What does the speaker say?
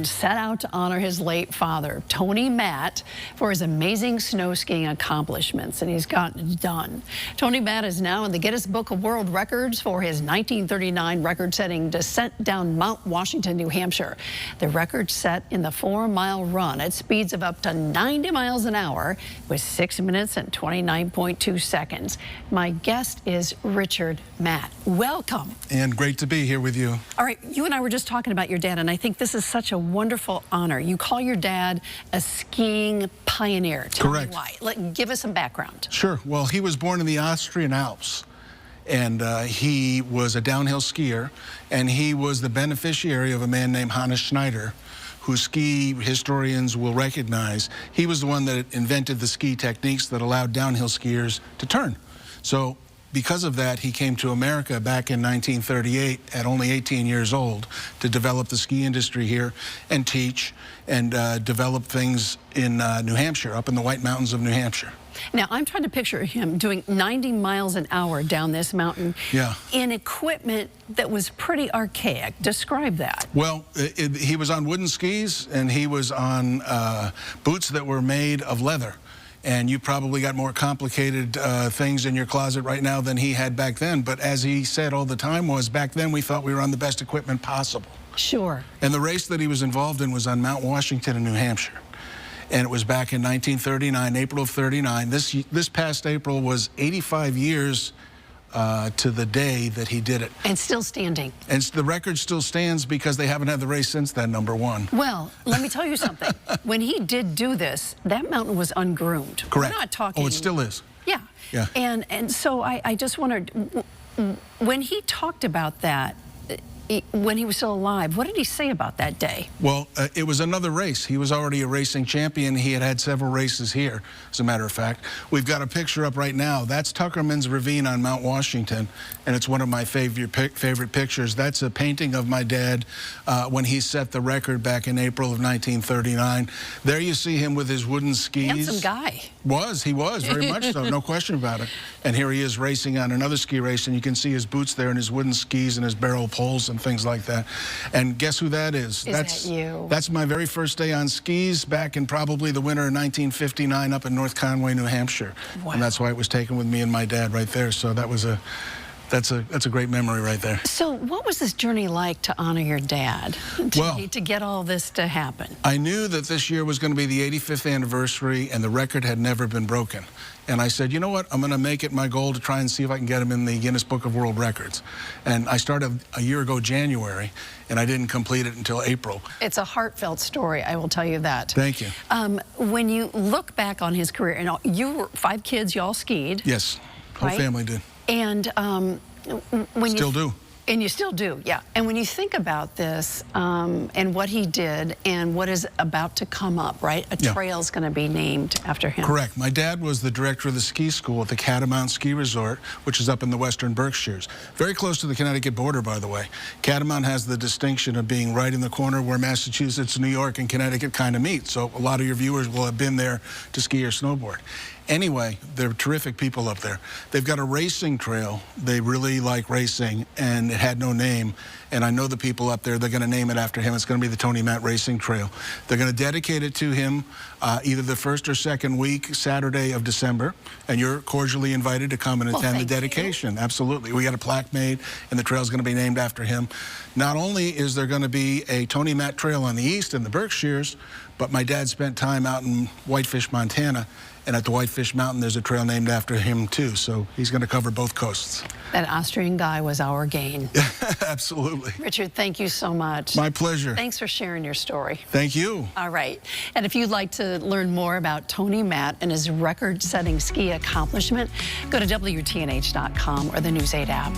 Mountain set out to honor his late father, Tony Matt, for his amazing snow skiing accomplishments, and he's gotten it done. Tony Matt is now in the Guinness Book of World Records for his 1939 record-setting descent down Mount Washington, New Hampshire. The record set in the 4-mile run at speeds of up to 90 miles an hour with 6 minutes and 29.2 seconds. My guest is Richard Matt. Welcome. And great to be here with you. All right, you and I were just talking about your dad, and I think this is such a wonderful honor. You call your dad a skiing pioneer. Tell Correct. me why. Give us some background. Sure. Well, he was born in the Austrian Alps, and he was a downhill skier, and he was the beneficiary of a man named Hannes Schneider, who ski historians will recognize. He was the one that invented the ski techniques that allowed downhill skiers to turn. So because of that, he came to America back in 1938 at only 18 years old to develop the ski industry here and teach and develop things in New Hampshire, up in the White Mountains of New Hampshire. Now, I'm trying to picture him doing 90 miles an hour down this mountain in equipment that was pretty archaic. Describe that. Well, he was on wooden skis, and he was on boots that were made of leather. And you probably got more complicated things in your closet right now than he had back then. But as he said all the time was, back then we thought we were on the best equipment possible. Sure. And the race that he was involved in was on Mount Washington in New Hampshire. And it was back in 1939, April of 39. This past April was 85 years to the day that he did it. And still standing. And the record still stands because they haven't had the race since then, number one. Well, let me tell you something. When he did do this, that mountain was ungroomed. Correct. We're not talking... Oh, it still is. Yeah. Yeah. And so I just wondered, when he talked about that, when he was still alive, what did he say about that day? Well, it was another race. He was already a racing champion. He had several races here, as a matter of fact. We've got a picture up right now. That's Tuckerman's Ravine on Mount Washington, and it's one of my favorite pictures. That's a painting of my dad when he set the record back in April of 1939. There you see him with his wooden skis. Handsome guy. He was, very much so, no question about it. And here he is racing on another ski race, and you can see his boots there and his wooden skis and his barrel poles and things like that. And guess who that is? That's you. That's my very first day on skis back in probably the winter of 1959 up in North Conway, New Hampshire. Wow. And that's why it was taken with me and my dad right there. So that was that's a great memory right there. So what was this journey like to honor your dad, to get all this to happen? I knew that this year was going to be the 85th anniversary, and the record had never been broken. And I said, you know what, I'm going to make it my goal to try and see if I can get him in the Guinness Book of World Records. And I started a year ago, January, and I didn't complete it until April. It's a heartfelt story, I will tell you that. Thank you. When you look back on his career, and you were 5 kids, you all skied. Yes, whole family did. And when Still do. And you still do, yeah. And when you think about this and what he did and what is about to come up, right? A trail's going to be named after him. Correct. My dad was the director of the ski school at the Catamount Ski Resort, which is up in the Western Berkshires. Very close to the Connecticut border, by the way. Catamount has the distinction of being right in the corner where Massachusetts, New York, and Connecticut kind of meet. So a lot of your viewers will have been there to ski or snowboard. Anyway, they're terrific people up there. They've got a racing trail. They really like racing, and it had no name. And I know the people up there, they're going to name it after him. It's going to be the Tony Matt Racing Trail. They're going to dedicate it to him either the first or second week, Saturday of December. And you're cordially invited to come and attend the dedication. Absolutely. We got a plaque made, and the trail's going to be named after him. Not only is there going to be a Tony Matt Trail on the east in the Berkshires, but my dad spent time out in Whitefish, Montana, and at the Whitefish Mountain, there's a trail named after him, too. So he's going to cover both coasts. That Austrian guy was our gain. Absolutely. Richard, thank you so much. My pleasure. Thanks for sharing your story. Thank you. All right. And if you'd like to learn more about Tony Matt and his record-setting ski accomplishment, go to WTNH.com or the News 8 app.